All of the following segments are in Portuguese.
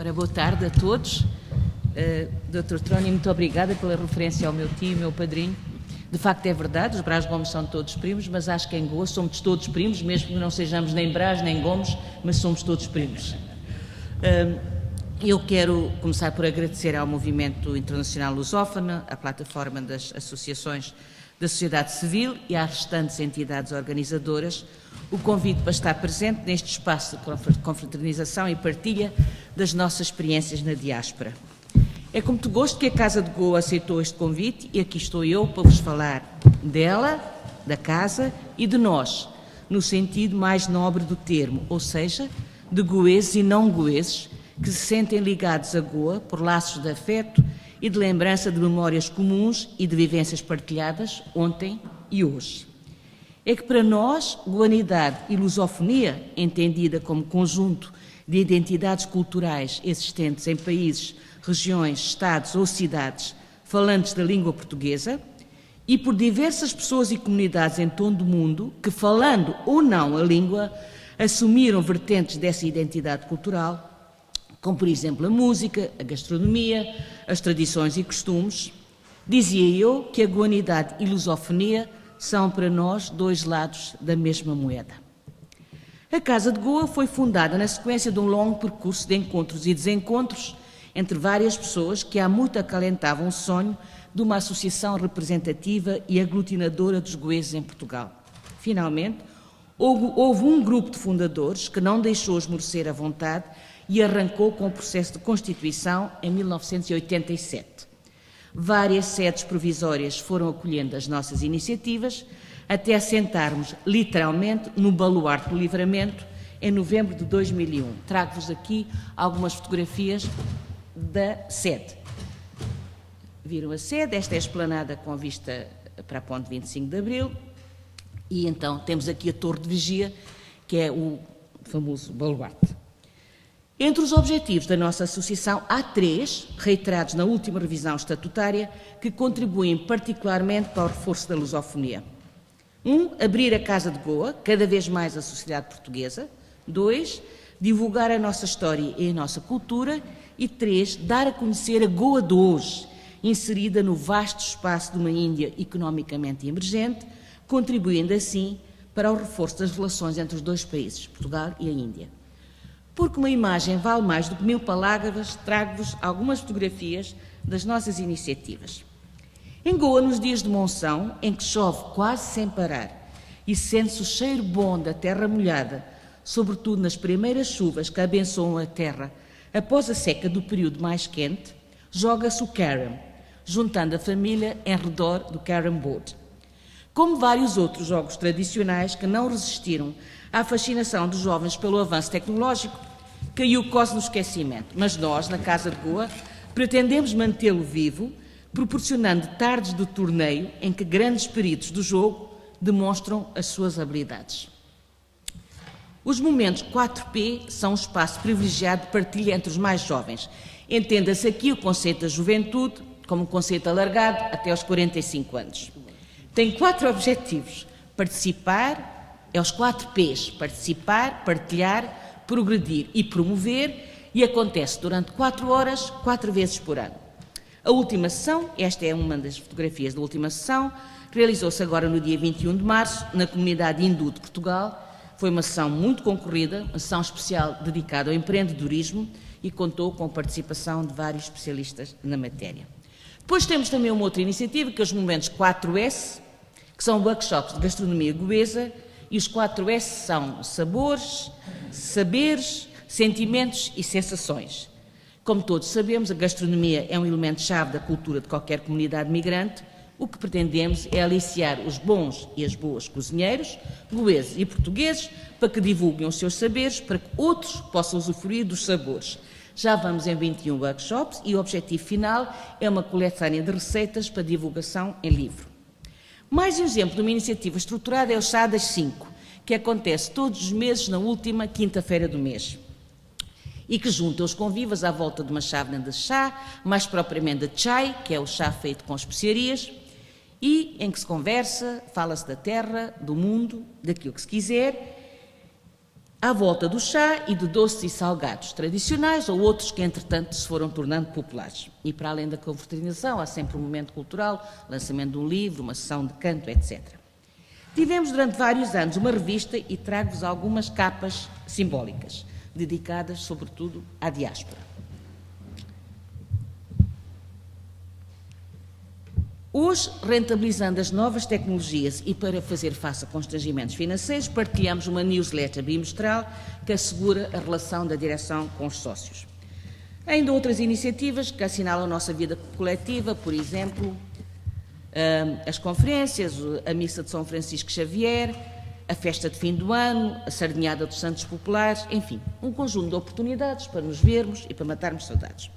Ora, boa tarde a todos. Dr. Trónio, muito obrigada pela referência ao meu tio e meu padrinho. De facto é verdade, os Brás Gomes são todos primos, mas acho que em Goa somos todos primos, mesmo que não sejamos nem Brás nem Gomes, mas somos todos primos. Eu quero começar por agradecer ao Movimento Internacional Lusófono, à plataforma das associações da sociedade civil e às restantes entidades organizadoras o convite para estar presente neste espaço de confraternização e partilha das nossas experiências na diáspora. É com muito gosto que a Casa de Goa aceitou este convite e aqui estou eu para vos falar dela, da Casa e de nós, no sentido mais nobre do termo, ou seja, de goeses e não goeses que se sentem ligados a Goa por laços de afeto e de lembrança de memórias comuns e de vivências partilhadas ontem e hoje. É que para nós, goanidade e lusofonia, entendida como conjunto de identidades culturais existentes em países, regiões, estados ou cidades falantes da língua portuguesa, e por diversas pessoas e comunidades em todo o mundo que, falando ou não a língua, assumiram vertentes dessa identidade cultural, como por exemplo a música, a gastronomia, as tradições e costumes, dizia eu que a goanidade e lusofonia são para nós dois lados da mesma moeda. A Casa de Goa foi fundada na sequência de um longo percurso de encontros e desencontros entre várias pessoas que há muito acalentavam o sonho de uma associação representativa e aglutinadora dos goeses em Portugal. Finalmente, houve um grupo de fundadores que não deixou esmorecer a vontade e arrancou com o processo de constituição em 1987. Várias sedes provisórias foram acolhendo as nossas iniciativas até assentarmos, literalmente, no baluarte do Livramento em novembro de 2001. Trago-vos aqui algumas fotografias da sede. Viram a sede? Esta é a esplanada com vista para a ponte 25 de Abril e então temos aqui a Torre de Vigia, que é o famoso baluarte. Entre os objetivos da nossa associação, há três, reiterados na última revisão estatutária, que contribuem particularmente para o reforço da lusofonia. 1. Abrir a Casa de Goa, cada vez mais à sociedade portuguesa. 2. Divulgar a nossa história e a nossa cultura. E 3. Dar a conhecer a Goa de hoje, inserida no vasto espaço de uma Índia economicamente emergente, contribuindo assim para o reforço das relações entre os dois países, Portugal e a Índia. Porque uma imagem vale mais do que 1000 palavras, trago-vos algumas fotografias das nossas iniciativas. Em Goa, nos dias de monção, em que chove quase sem parar e sente-se o cheiro bom da terra molhada, sobretudo nas primeiras chuvas que abençoam a terra após a seca do período mais quente, joga-se o carom, juntando a família em redor do carom board. Como vários outros jogos tradicionais que não resistiram à fascinação dos jovens pelo avanço tecnológico, caiu quase no esquecimento. Mas nós, na Casa de Goa, pretendemos mantê-lo vivo, proporcionando tardes de torneio em que grandes peritos do jogo demonstram as suas habilidades. Os momentos 4P são um espaço privilegiado de partilha entre os mais jovens. Entenda-se aqui o conceito da juventude como um conceito alargado até aos 45 anos. Tem 4 objetivos: participar, é os 4Ps, participar, partilhar, progredir e promover, e acontece durante 4 horas, 4 vezes por ano. A última sessão, esta é uma das fotografias da última sessão, realizou-se agora no dia 21 de março, na comunidade hindu de Portugal. Foi uma sessão muito concorrida, uma sessão especial dedicada ao empreendedorismo e contou com a participação de vários especialistas na matéria. Depois temos também uma outra iniciativa, que é os momentos 4S, que são workshops de gastronomia goesa, e os 4S são sabores, saberes, sentimentos e sensações. Como todos sabemos, a gastronomia é um elemento-chave da cultura de qualquer comunidade migrante. O que pretendemos é aliciar os bons e as boas cozinheiros, goeses e portugueses, para que divulguem os seus saberes, para que outros possam usufruir dos sabores. Já vamos em 21 workshops e o objetivo final é uma coletânea de receitas para divulgação em livro. Mais um exemplo de uma iniciativa estruturada é o Chá das 5, que acontece todos os meses na última quinta-feira do mês e que junta os convivas à volta de uma chávena de chá, mais propriamente de chai, que é o chá feito com especiarias, e em que se conversa, fala-se da terra, do mundo, daquilo que se quiser, à volta do chá e de doces e salgados tradicionais ou outros que, entretanto, se foram tornando populares. E para além da confraternização, há sempre um momento cultural, lançamento de um livro, uma sessão de canto, etc. Tivemos durante vários anos uma revista e trago-vos algumas capas simbólicas, dedicadas sobretudo à diáspora. Hoje, rentabilizando as novas tecnologias e para fazer face a constrangimentos financeiros, partilhamos uma newsletter bimestral que assegura a relação da direção com os sócios. Ainda outras iniciativas que assinalam a nossa vida coletiva, por exemplo, as conferências, a Missa de São Francisco Xavier, a festa de fim do ano, a Sardinhada dos Santos Populares, enfim, um conjunto de oportunidades para nos vermos e para matarmos saudades.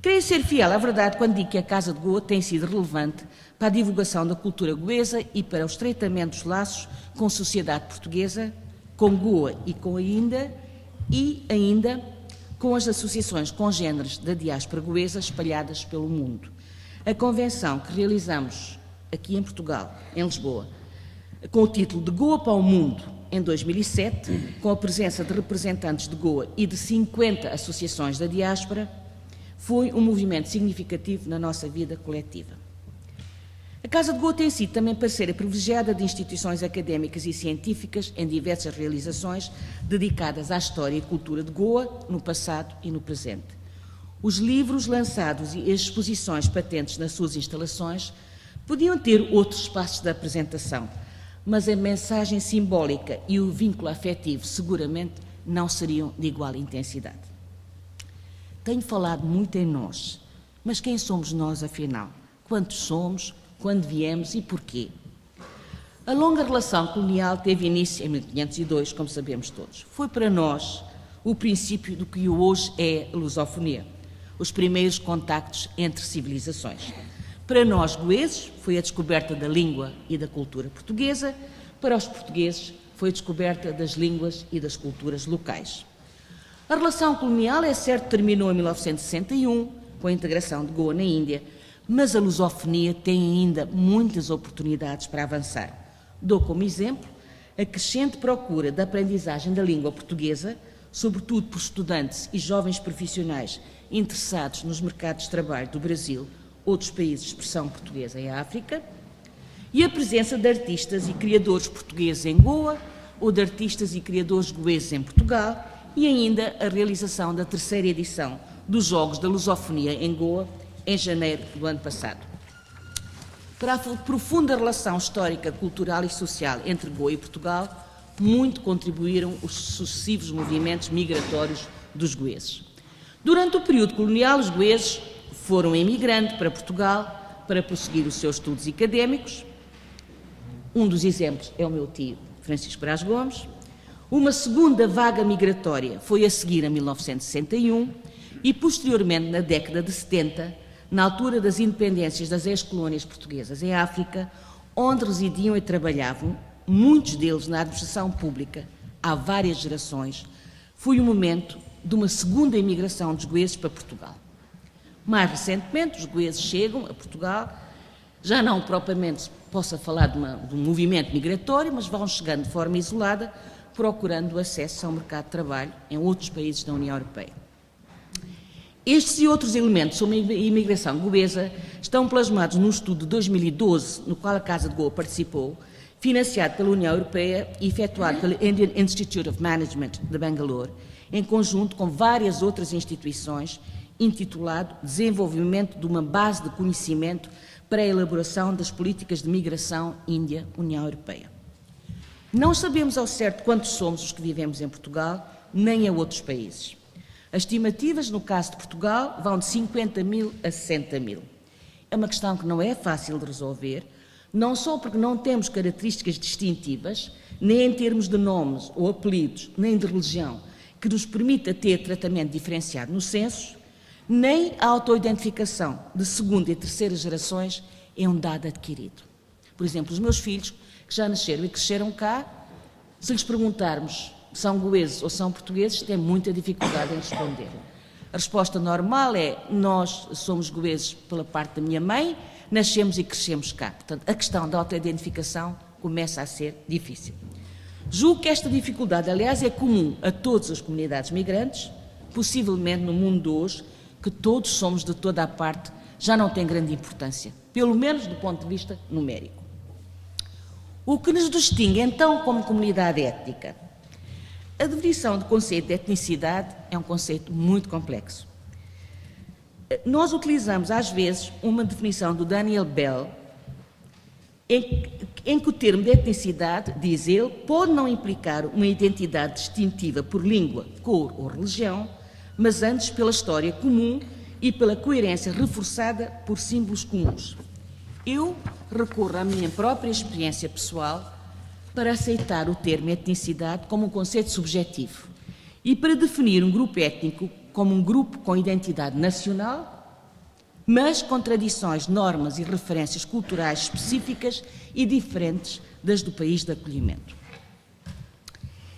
Creio ser fiel à verdade quando digo que a Casa de Goa tem sido relevante para a divulgação da cultura goesa e para o estreitamento dos laços com a sociedade portuguesa, com Goa e ainda com as associações congêneres da diáspora goesa espalhadas pelo mundo. A convenção que realizamos aqui em Portugal, em Lisboa, com o título de Goa para o Mundo, em 2007, com a presença de representantes de Goa e de 50 associações da diáspora, foi um movimento significativo na nossa vida coletiva. A Casa de Goa tem sido também parceira privilegiada de instituições académicas e científicas em diversas realizações dedicadas à história e cultura de Goa, no passado e no presente. Os livros lançados e as exposições patentes nas suas instalações podiam ter outros espaços de apresentação, mas a mensagem simbólica e o vínculo afetivo seguramente não seriam de igual intensidade. Tenho falado muito em nós, mas quem somos nós, afinal? Quantos somos, quando viemos e porquê? A longa relação colonial teve início em 1502, como sabemos todos. Foi para nós o princípio do que hoje é a lusofonia, os primeiros contactos entre civilizações. Para nós, goeses, foi a descoberta da língua e da cultura portuguesa. Para os portugueses, foi a descoberta das línguas e das culturas locais. A relação colonial, é certo, terminou em 1961, com a integração de Goa na Índia, mas a lusofonia tem ainda muitas oportunidades para avançar. Dou como exemplo a crescente procura da aprendizagem da língua portuguesa, sobretudo por estudantes e jovens profissionais interessados nos mercados de trabalho do Brasil, outros países de expressão portuguesa em África, e a presença de artistas e criadores portugueses em Goa, ou de artistas e criadores goeses em Portugal, e ainda a realização da terceira edição dos Jogos da Lusofonia em Goa, em janeiro do ano passado. Para a profunda relação histórica, cultural e social entre Goa e Portugal, muito contribuíram os sucessivos movimentos migratórios dos goeses. Durante o período colonial, os goeses foram emigrando para Portugal para prosseguir os seus estudos académicos. Um dos exemplos é o meu tio, Francisco Brás Gomes. Uma segunda vaga migratória foi a seguir em 1961 e, posteriormente, na década de 70, na altura das independências das ex-colónias portuguesas em África, onde residiam e trabalhavam, muitos deles na administração pública, há várias gerações, foi o momento de uma segunda imigração dos goeses para Portugal. Mais recentemente, os goeses chegam a Portugal, já não propriamente se possa falar de um movimento migratório, mas vão chegando de forma isolada, procurando acesso ao mercado de trabalho em outros países da União Europeia. Estes e outros elementos sobre a imigração goesa estão plasmados num estudo de 2012, no qual a Casa de Goa participou, financiado pela União Europeia e efetuado pelo Indian Institute of Management de Bangalore, em conjunto com várias outras instituições, intitulado Desenvolvimento de uma base de conhecimento para a elaboração das políticas de migração Índia-União Europeia. Não sabemos ao certo quantos somos os que vivemos em Portugal, nem a outros países. As estimativas, no caso de Portugal, vão de 50 mil a 60 mil. É uma questão que não é fácil de resolver, não só porque não temos características distintivas, nem em termos de nomes ou apelidos, nem de religião, que nos permita ter tratamento diferenciado no censo, nem a autoidentificação de segunda e terceira gerações é um dado adquirido. Por exemplo, os meus filhos, que já nasceram e cresceram cá, se lhes perguntarmos se são goeses ou são portugueses, têm muita dificuldade em responder. A resposta normal é: nós somos goeses pela parte da minha mãe, nascemos e crescemos cá. Portanto, a questão da autoidentificação começa a ser difícil. Julgo que esta dificuldade, aliás, é comum a todas as comunidades migrantes, possivelmente no mundo de hoje, que todos somos de toda a parte, já não tem grande importância, pelo menos do ponto de vista numérico. O que nos distingue, então, como comunidade étnica? A definição do conceito de etnicidade é um conceito muito complexo. Nós utilizamos, às vezes, uma definição do Daniel Bell, em que o termo de etnicidade, diz ele, pode não implicar uma identidade distintiva por língua, cor ou religião, mas antes pela história comum e pela coerência reforçada por símbolos comuns. Eu recorro à minha própria experiência pessoal para aceitar o termo etnicidade como um conceito subjetivo e para definir um grupo étnico como um grupo com identidade nacional, mas com tradições, normas e referências culturais específicas e diferentes das do país de acolhimento.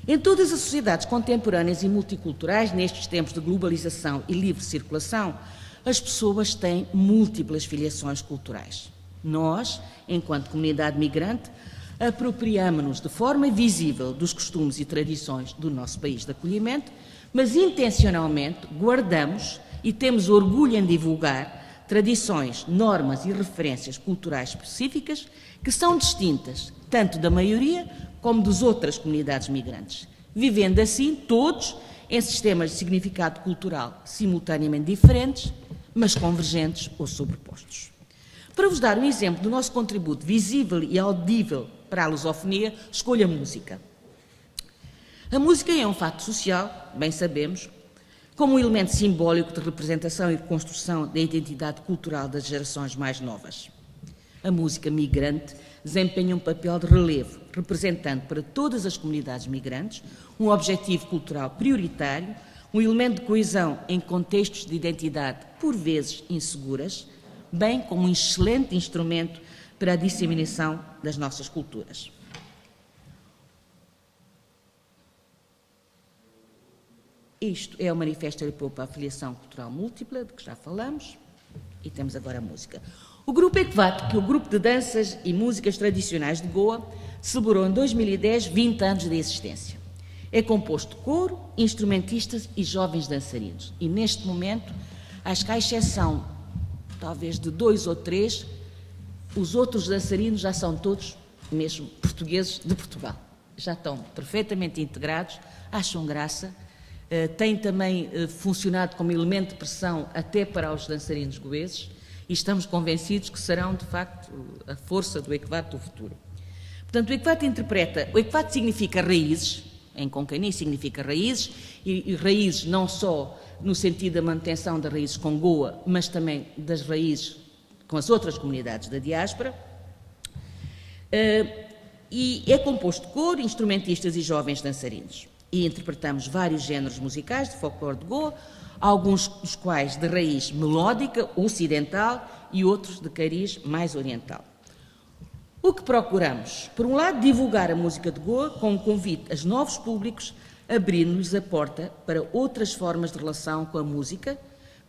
Em todas as sociedades contemporâneas e multiculturais, nestes tempos de globalização e livre circulação, as pessoas têm múltiplas filiações culturais. Nós, enquanto comunidade migrante, apropriamo-nos de forma visível dos costumes e tradições do nosso país de acolhimento, mas intencionalmente guardamos e temos orgulho em divulgar tradições, normas e referências culturais específicas que são distintas tanto da maioria como das outras comunidades migrantes, vivendo assim todos em sistemas de significado cultural simultaneamente diferentes, mas convergentes ou sobrepostos. Para vos dar um exemplo do nosso contributo visível e audível para a lusofonia, escolho a música. A música é um facto social, bem sabemos, como um elemento simbólico de representação e de construção da identidade cultural das gerações mais novas. A música migrante desempenha um papel de relevo, representando para todas as comunidades migrantes um objetivo cultural prioritário, um elemento de coesão em contextos de identidade por vezes inseguras, bem como um excelente instrumento para a disseminação das nossas culturas. Isto é o Manifesto Europeu para a Afiliação Cultural Múltipla, de que já falamos, e temos agora a música. O Grupo ECVAT, que é o Grupo de Danças e Músicas Tradicionais de Goa, celebrou em 2010 20 anos de existência. É composto de coro, instrumentistas e jovens dançarinos. E neste momento, acho que à exceção, talvez de 2 ou 3, os outros dançarinos já são todos mesmo portugueses de Portugal. Já estão perfeitamente integrados, acham graça. Tem também funcionado como elemento de pressão até para os dançarinos goeses e estamos convencidos que serão, de facto, a força do ECVAT do futuro. Portanto, o ECVAT interpreta... O ECVAT significa raízes, em Konkani significa raízes, e raízes não só no sentido da manutenção das raízes com Goa, mas também das raízes com as outras comunidades da diáspora. E é composto de coro, instrumentistas e jovens dançarinos. E interpretamos vários géneros musicais de folclore de Goa, alguns dos quais de raiz melódica, ocidental, e outros de cariz mais oriental. O que procuramos? Por um lado, divulgar a música de Goa com um convite a novos públicos, abrindo-lhes a porta para outras formas de relação com a música,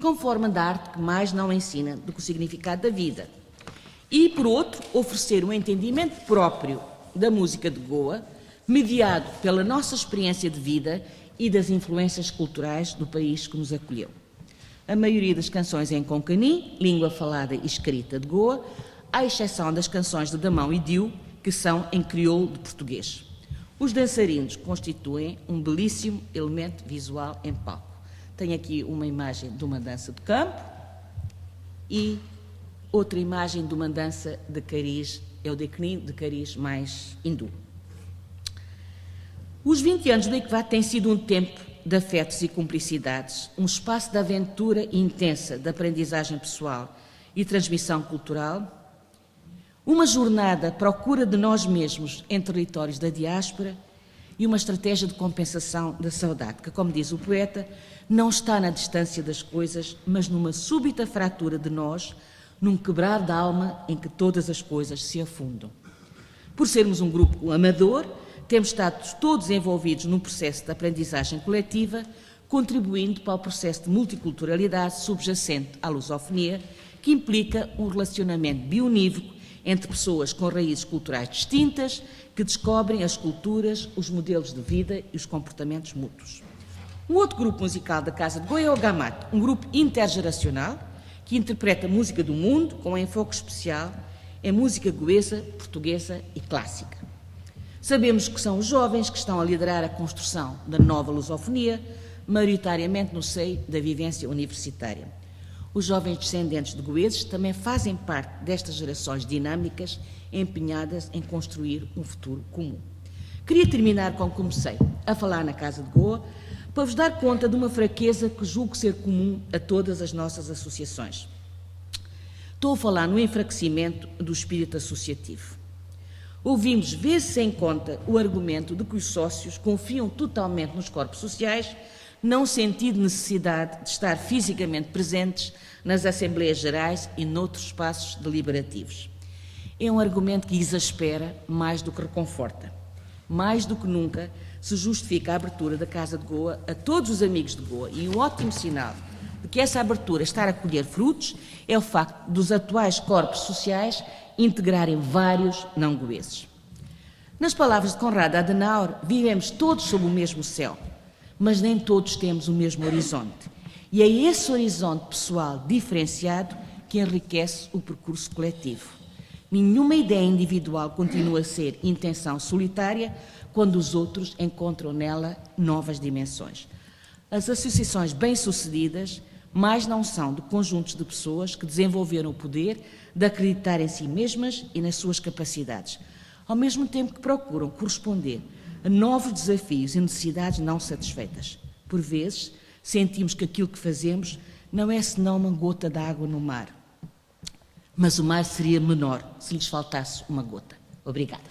com forma de arte que mais não ensina do que o significado da vida. E, por outro, oferecer um entendimento próprio da música de Goa, mediado pela nossa experiência de vida e das influências culturais do país que nos acolheu. A maioria das canções é em Konkani, língua falada e escrita de Goa, à exceção das canções de Damão e Diu, que são em crioulo de português. Os dançarinos constituem um belíssimo elemento visual em palco. Tenho aqui uma imagem de uma dança de campo e outra imagem de uma dança de cariz, é o declínio de cariz mais hindu. Os 20 anos do ECVAT têm sido um tempo de afetos e cumplicidades, um espaço de aventura intensa, de aprendizagem pessoal e transmissão cultural, uma jornada à procura de nós mesmos em territórios da diáspora e uma estratégia de compensação da saudade, que, como diz o poeta, não está na distância das coisas, mas numa súbita fratura de nós, num quebrar da alma em que todas as coisas se afundam. Por sermos um grupo amador, temos estado todos envolvidos num processo de aprendizagem coletiva, contribuindo para o processo de multiculturalidade subjacente à lusofonia, que implica um relacionamento bionívoco entre pessoas com raízes culturais distintas que descobrem as culturas, os modelos de vida e os comportamentos mútuos. Um outro grupo musical da Casa de Goa é o Gamato, um grupo intergeracional que interpreta música do mundo com um enfoque especial em música goesa, portuguesa e clássica. Sabemos que são os jovens que estão a liderar a construção da nova lusofonia, maioritariamente no seio da vivência universitária. Os jovens descendentes de goeses também fazem parte destas gerações dinâmicas empenhadas em construir um futuro comum. Queria terminar como comecei, a falar na Casa de Goa, para vos dar conta de uma fraqueza que julgo ser comum a todas as nossas associações. Estou a falar no enfraquecimento do espírito associativo. Ouvimos vezes sem conta o argumento de que os sócios confiam totalmente nos corpos sociais, não sentindo necessidade de estar fisicamente presentes nas Assembleias Gerais e noutros espaços deliberativos. É um argumento que exaspera mais do que reconforta. Mais do que nunca se justifica a abertura da Casa de Goa a todos os amigos de Goa, e um ótimo sinal de que essa abertura está a colher frutos é o facto dos atuais corpos sociais integrarem vários não-goeses. Nas palavras de Konrad Adenauer, vivemos todos sob o mesmo céu, mas nem todos temos o mesmo horizonte. E é esse horizonte pessoal diferenciado que enriquece o percurso coletivo. Nenhuma ideia individual continua a ser intenção solitária quando os outros encontram nela novas dimensões. As associações bem-sucedidas mais não são de conjuntos de pessoas que desenvolveram o poder de acreditar em si mesmas e nas suas capacidades, ao mesmo tempo que procuram corresponder a novos desafios e necessidades não satisfeitas. Por vezes, sentimos que aquilo que fazemos não é senão uma gota de água no mar, mas o mar seria menor se lhes faltasse uma gota. Obrigada.